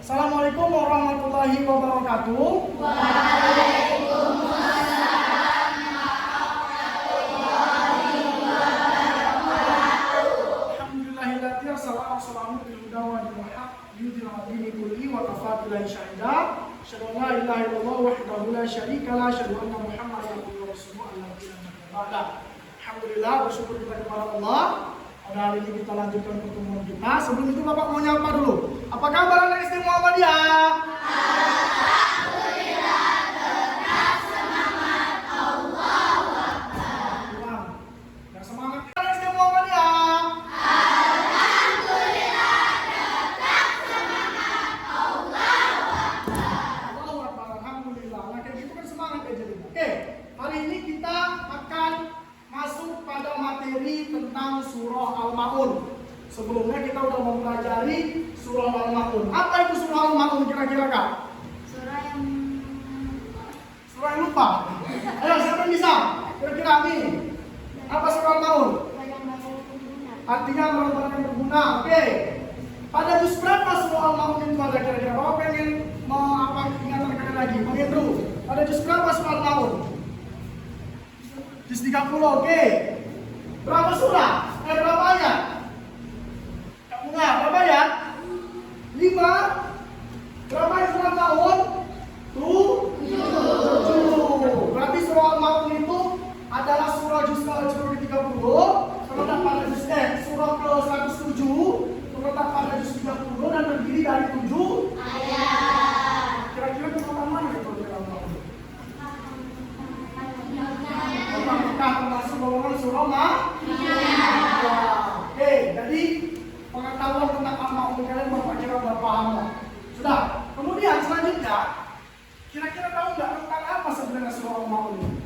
Assalamualaikum warahmatullahi wabarakatuh. Waalaikumsalam warahmatullahi wabarakatuh. Alhamdulillahilladzi arsala rasulahu bil huda wa dinil haqq liyudhhirahu 'ala dini kullihi wa kafaa billahi shahida. Asyhadu an la ilaha illallah wahdahu la syarika lah, asyhadu anna Muhammadan abduhu wa rasuluhu Alhamdulillah, bersyukur kita kepada Allah. Pada hari ini kita lanjutkan pertemuan kita. Sebelum itu Bapak mau nyapa dulu. Apa kabar anak SD Muhammadiyah? Alhamdulillah, tetap semangat. Allahu Akbar. Yang semangat anak SD Muhammadiyah. Alhamdulillah, tetap semangat. Allahu Akbar. Allahu Akbar, alhamdulillah. Nah kayak gitu kan semangat ya jadinya. Oke, hari ini kita akan masuk pada materi tentang surah Al-Ma'un. Sebelumnya kita udah mempelajari surah Al-Ma'un. Apa itu surah Al-Ma'un kira-kira Kak? Surah yang Lupa. Ayo siapa yang bisa? Kira-kira ini. Apa surah Al-Ma'un? Artinya merupakan yang berguna. Oke. Pada juz berapa surah Al-Ma'un itu ada kira-kira? Bapak pengen ingatan kalian lagi? Mengendru. Pada juz berapa surah Al-Ma'un? Juz 30, oke. Berapa surah? Berapa ayat? Kamu nggak? Berapa ayat? 5. Berapa ayat surah Al-Ma'un? 7. Berarti surah Al-Ma'un itu adalah surah juz ke-30, terletak pada juz surah ke-107, terletak pada juz 30 dan terdiri dari 7 ayat. Kira-kira terletak mana itu Al-Ma'un? Apakah termasuk golongan surah Oke, jadi pengetahuan tentang Al-Ma'un kalian Bapak kira udah paham. Sudah. Kemudian selanjutnya, kira-kira tahu nggak tentang apa sebenarnya surah Al-Ma'un ini?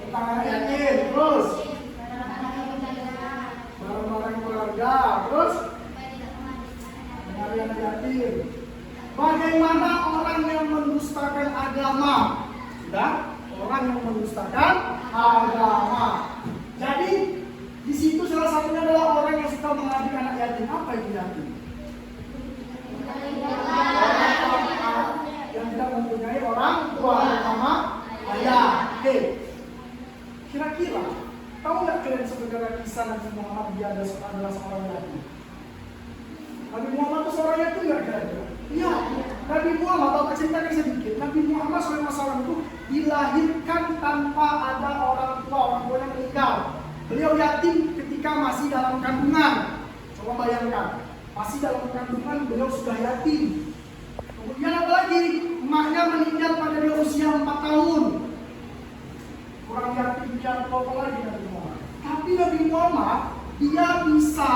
Tentang anak yatim, terus barang-barang keluarga, terus dari anak yatim. Bagaimana orang yang mendustakan agama? Sudah, orang yang mendustakan agama. Jadi di situ salah satunya adalah orang yang suka mengabdi anak yatim. Apa itu yatim? Yang tidak mempunyai orang tua, terutama ayah. Oke. Kira-kira tahu nggak kalian sebenarnya kisah Nabi Muhammad dia adalah seorang yatim? Nabi Muhammad itu seorang yatim nggak kira-kira? Iya. Nabi Muhammad, Bapak ceritakan sedikit. Nabi Muhammad SAW itu dilahirkan tanpa ada orang tuanya meninggal. Beliau yatim ketika masih dalam kandungan. Coba bayangkan, masih dalam kandungan beliau sudah yatim. Kemudian apa lagi? Emaknya meninggal pada dia usia 4 tahun. Kurang yatim dia apa lagi Nabi Muhammad. Tapi Nabi Muhammad dia bisa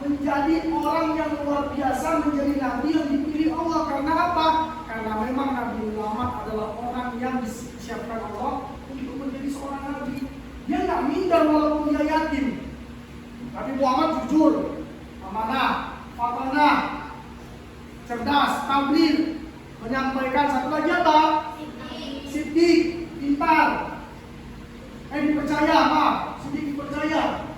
menjadi orang yang luar biasa, menjadi nabi yang dipilih Allah. Karena apa? Karena memang Nabi Muhammad adalah orang yang disiapkan Allah untuk menjadi seorang nabi. Dia nggak minder walaupun dia yatim. Nabi Muhammad jujur, amanah, fatanah, cerdas, tabligh, menyampaikan. Satu lagi apa? Siddiq, pintar. Dipercaya, Siddiq dipercaya.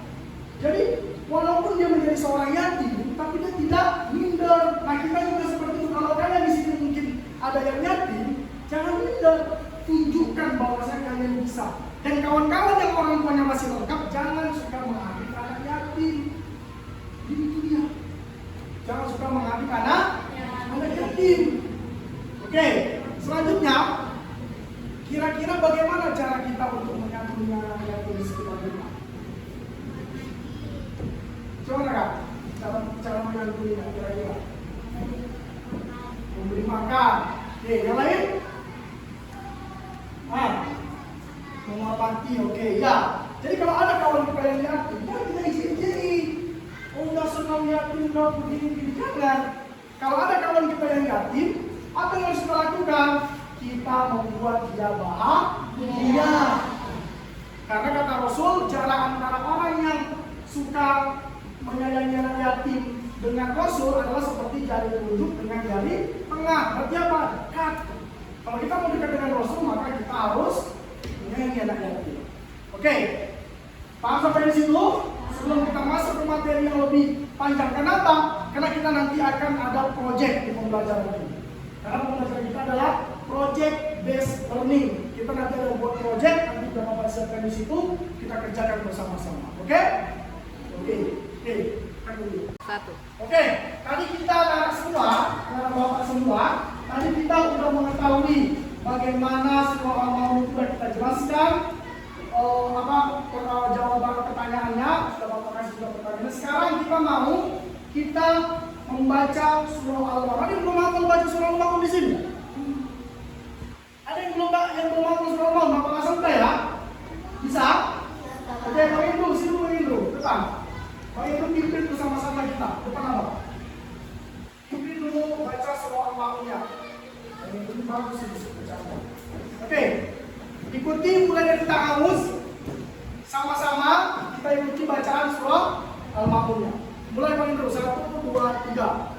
Jadi walaupun dia menjadi seorang yatim, tapi dia tidak minder. Nah kita juga seperti itu. Kalau kalian di sini mungkin ada yang yatim, jangan minder. Tunjukkan bahwasanya kalian bisa. Dan kawan-kawan yang orang tuanya masih lengkap, jangan suka mengambil anak yatim. Itu dia. Jangan suka mengambil anak yatim. Oke, selanjutnya, kira-kira bagaimana cara kita untuk menyambung anak yatim di sekitar rumah? Coba Kak, cara menyambungnya kira-kira. Memberi makan. Oke, yang lain? Rumah panti, oke, ya. Jadi kalau ada kawan kita yang yatim, jangan kita isi-isi. Oh, udah senang yatim, udah begini-begini, jangan. Kalau ada kawan kita yang yatim, apa yang harus kita lakukan? Kita membuat dia bahagia. Karena kata Rasul, jarak antara orang yang suka menyayangi anak yatim dengan Rasul adalah seperti jari telunjuk dengan jari tengah. Berarti apa? Dekat. Kalau kita mau dekat dengan Rasul, maka kita harus menyayangi anak yatim. Oke, paham sampai di situ? Sebelum kita masuk ke materi yang lebih panjang. Kenapa? Karena kita nanti akan ada project di pembelajaran ini. Karena pembelajaran kita adalah project based learning. Kita nanti ada buat project, nanti kita Bapak siapkan di situ, kita kerjakan bersama-sama. Oke? Oke. Kan dulu. Oke, tadi kita anak semua, anak Bapak semua, tadi kita sudah mengetahui bagaimana surah Al-Maun sudah kita jelaskan. Jawaban pertanyaannya sudah Bapak kasih juga pertanyaannya. Sekarang kita membaca surah Al-Maun. Ada yang belum hafal baca surah Al-Maun di sini? Ada yang belum hafal surah Al-Maun? Bapak langsung ya? Bisa? Oke, Pak Indro, sini Pak Indro, depan. Pak Indro pimpin bersama-sama kita. Depan apa? Pimpin dulu baca surah Al-Maunnya. Ini bagus ini bacaan. Oke, ikuti mulai dari ta'awuz. Sama-sama kita ikuti bacaan surah Al-Maunnya. Mulai Pak Indro, 1, 2, 3.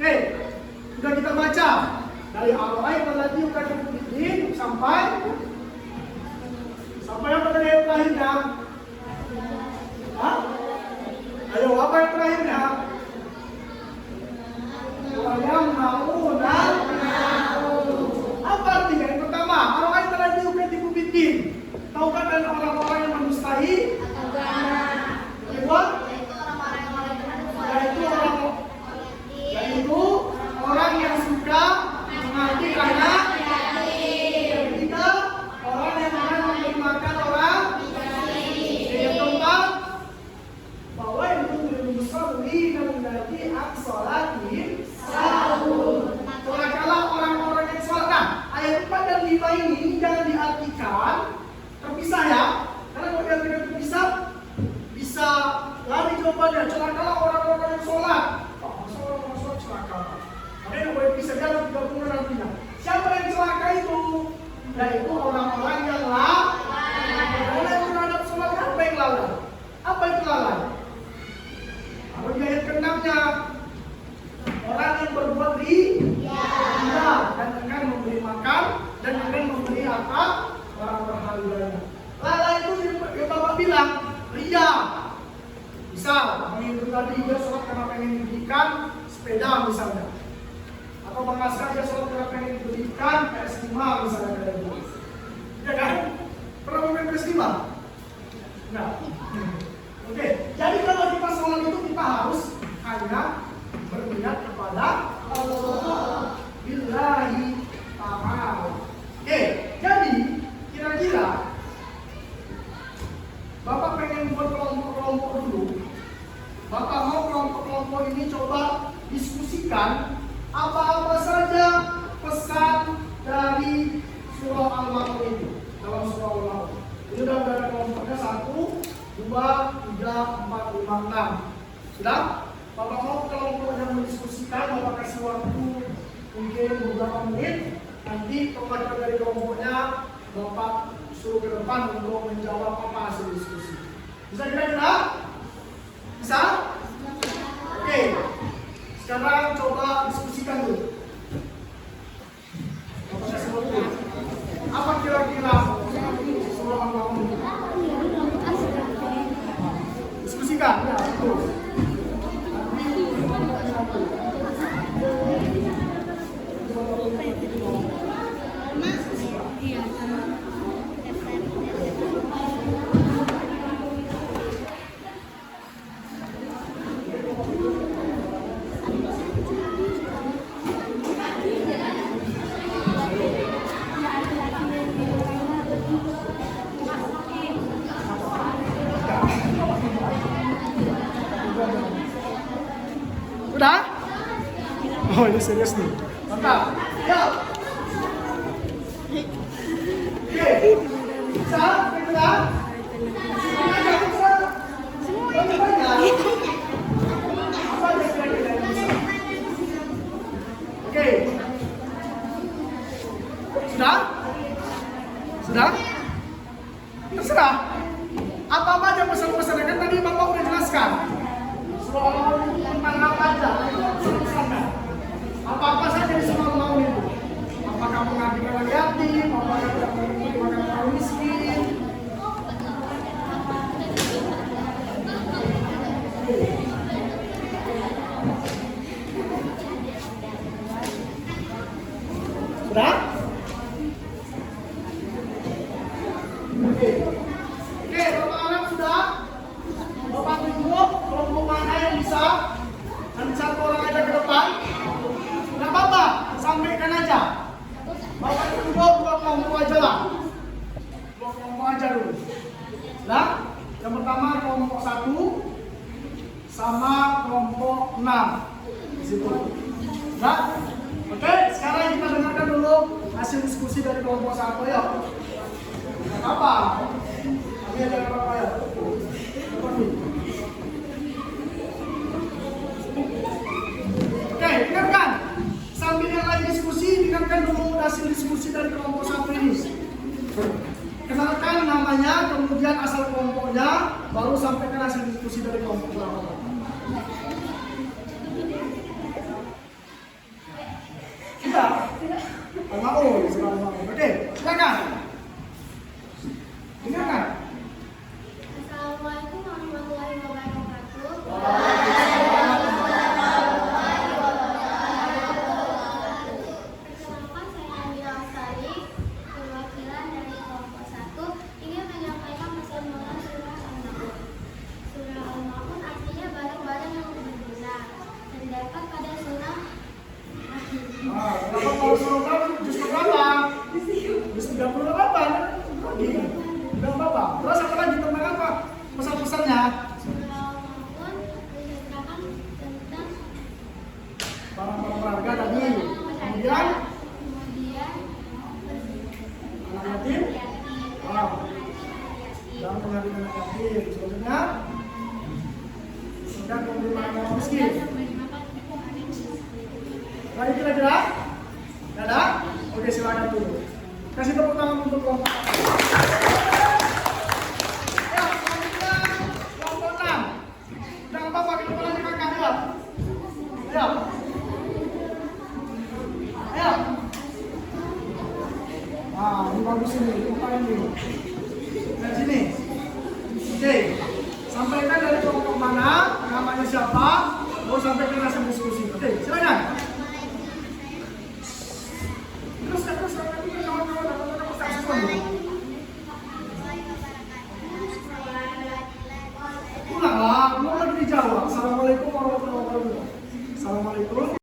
Oke, sudah kita baca dari Al-Ayat tadi udah dibikin sampai apa tadi terakhirnya? Hah? Ayo, apa yang terakhirnya? Yang mau dan apa artinya? Yang pertama, Al-Ayat tadi udah dibikin. Tahukah kan orang-orang yang mendustai? Kedua, yaitu orang yang suka mengerti karena ketiga, orang yang akan menghormatkan orang. Yang keempat, bahwa itu musolli dan mengerti as-sholatin sahur. Kalau orang-orang yang sholat, nah ayat 4 dan 5 ini jangan diartikan terpisah ya. Karena kalau diartikan terpisah bisa lari jawabannya. Celakalah orang-orang yang sholat. Makanya boleh bisa jalan 30 nantinya. Siapa yang celaka itu? Yaitu orang-orang yang lalai terhadap sholat. Apa yang lalai? Apa itu lalai? Kalau di ayat ke-6-nya, orang yang berbuat riya dan akan memberi makan dan akan memberi apa? Orang berharganya. Lalai itu yang Bapak bilang riya. Misal, mengikuti tadi dia sholat karena pengen diberikan sepeda misalnya, atau Bang Askar dia sholat karena pengen diberikan PS5 misalnya kayak gitu. Ya kan? Pernah main PS5? Enggak. Oke, jadi kalau kita sholat itu kita harus hanya berniat kepada Allah billahi ta'ala. Oke, jadi kira-kira Bapak pengen buat kelompok-kelompok dulu. Bapak mau kelompok-kelompok ini coba diskusikan apa-apa saja pesan dari surah Al-Maun itu. Dalam surah Al-Maun ini sudah ada kelompoknya 1, 2, 3, 4, 5, 6. Sudah? Bapak mau kelompok yang mendiskusikan, Bapak kasih waktu mungkin beberapa menit. Nanti pembacaan dari kelompoknya Bapak suruh ke depan untuk menjawab apa hasil diskusi. Bisa kira-kira? Bisa? Oke. Sekarang coba diskusikan dulu. Bapak kasih waktu. Apa kira-kira surah Al-Maun? Diskusikan. Ya, betul. mulai serius nih. Mantap. Ya. Oke. Bisa? Bisa? Oke. Sudah? Sudah? Terserah. Apa aja pesan-pesannya kan tadi Bapak udah jelaskan. Soal tentang apa aja. Pesan-pesannya. Apa-apa saja di soal mau itu. Apakah mengabdi orang yatim, apakah mengabdi orang miskin. Sudah? Oke, Bapak anak sudah? Bapak tunjuk kelompok mana yang bisa? Nanti satu orang aja ke depan. Nggak apa-apa, sampaikan aja. Bapak tunjuk dua kelompok aja lah. Dua kelompok aja dulu. Nah, yang pertama kelompok 1 sama kelompok 6 di situ. Nah, oke, sekarang kita dengarkan dulu hasil diskusi dari kelompok 1 ya. Nggak apa-apa. Kami ada apa-apa ya. Oke, dengarkan. Sambil yang lain diskusi, dengarkan dulu hasil diskusi dari kelompok 1 ini. Kenalkan namanya, kemudian asal kelompoknya, baru sampaikan hasil diskusi dari kelompok 2. Kita? Mau, oke, silakan. Dengarkan. Assalamualaikum warahmatullahi wabarakatuh. Perkenalkan, saya Amira Astari, perwakilan dari kelompok 1, ingin menyampaikan pesan moral surah Al-Maun. Surah Al-Maun artinya barang-barang yang berguna, terdapat pada surah Kenapa kalau suruh kamu justru berapa? Justru 30 apa? Udah apa? Terus apa lagi tentang apa? Pesan-pesannya? Surah Al-Maun menceritakan tentang Barang-barang berharga tadi. Kemudian anak yatim. Dan pengabdian anak yatim. Selanjutnya sedang menerima orang miskin. Baik, kira-kira? Ada? Oke, silakan dulu. Kasih tepuk tangan untuk kelompok. Ya, selanjutnya kelompok 6. Jangan apa-apa, kita mulai kakak ya. Ayo. Ayo. Nah, ini bagus ini, lupa ini. Dari sini. Oke. Sampaikan dari kelompok mana, namanya siapa, baru sampaikan hasil diskusi. Oke, silakan. Ulanglah, belum lagi dijawab. Assalamualaikum warahmatullahi wabarakatuh. Assalamualaikum.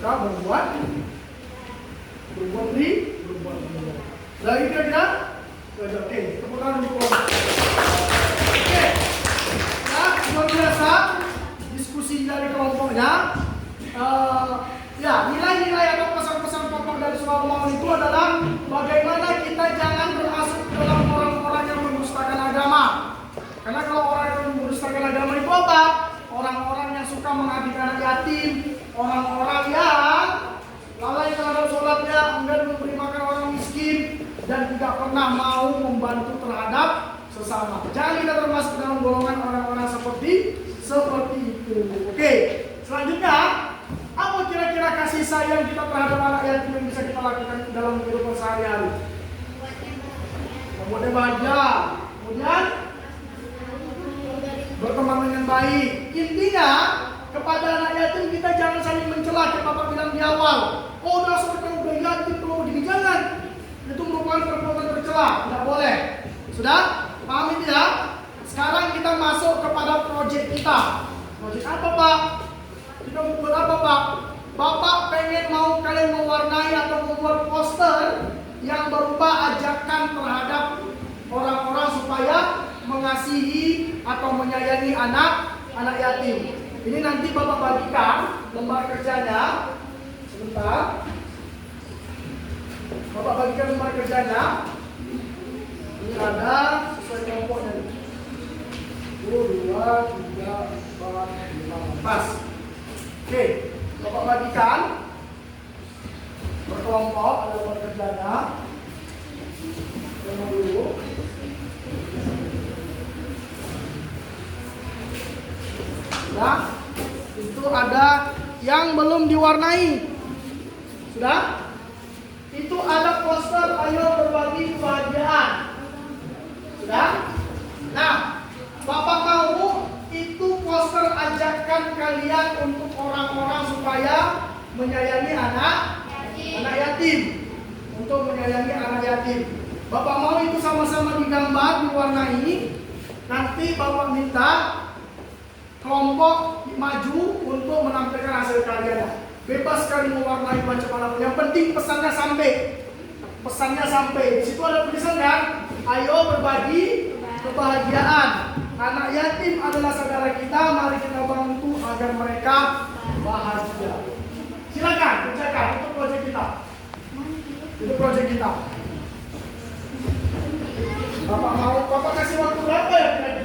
mereka berbuat baik. Lagi kira-kira? Oke, tepuk tangan untuk kelompok. Oke, nah luar biasa diskusi dari kelompoknya. Ya, nilai-nilai atau pesan-pesan pokok dari surah Al-Maun itu adalah bagaimana kita jangan termasuk dalam orang-orang yang mendustakan agama. Karena kalau orang yang mendustakan agama itu apa? Orang-orang yang suka mengabdi anak yatim, orang-orang yang lalai terhadap sholatnya, enggan memberi makan orang miskin, dan tidak pernah mau membantu terhadap sesama. Jangan kita termasuk dalam golongan orang-orang seperti itu. Oke, selanjutnya. Apa kira-kira kasih sayang kita terhadap anak yatim yang bisa kita lakukan dalam kehidupan sehari-hari? Membuatnya bahagia. Kemudian berteman dengan baik. Intinya kepada anak yatim kita jangan saling mencela. Kayak Bapak bilang di awal. Oh dasar kamu udah yatim kalau begini, jangan. Itu merupakan perbuatan tercela. Tidak boleh. Sudah? Pahami tidak? Sekarang kita masuk kepada proyek kita. Proyek apa Pak? Kita mau buat apa Pak? Bapak pengen mau kalian mewarnai atau membuat poster yang berupa ajakan terhadap orang-orang supaya mengasihi atau menyayangi anak yatim. Ini nanti Bapak bagikan lembar kerjanya. Sebentar. Bapak bagikan lembar kerjanya. Ini ada sesuai kelompoknya. 1, 2, 3, 4, 5. Pas. Oke, Bapak bagikan berkelompok, ada lembar kerjanya. Tengok dulu. Sudah? Itu ada yang belum diwarnai. Sudah? Itu ada poster ayo berbagi kebahagiaan. Sudah? Nah, Bapak mau itu poster ajakan kalian untuk orang-orang supaya menyayangi anak yatim. Untuk menyayangi anak yatim. Bapak mau itu sama-sama digambar, diwarnai. Nanti Bapak minta kelompok maju untuk menampilkan hasil karyanya. Bebas sekali mewarnai macam-macam. Yang penting pesannya sampai. Pesannya sampai. Di situ ada tulisan kan? Ayo berbagi kebahagiaan. Anak yatim adalah saudara kita, mari kita bantu agar mereka bahagia. Silakan kerjakan, itu proyek kita. Itu proyek kita. Bapak kasih waktu berapa ya kira-kira?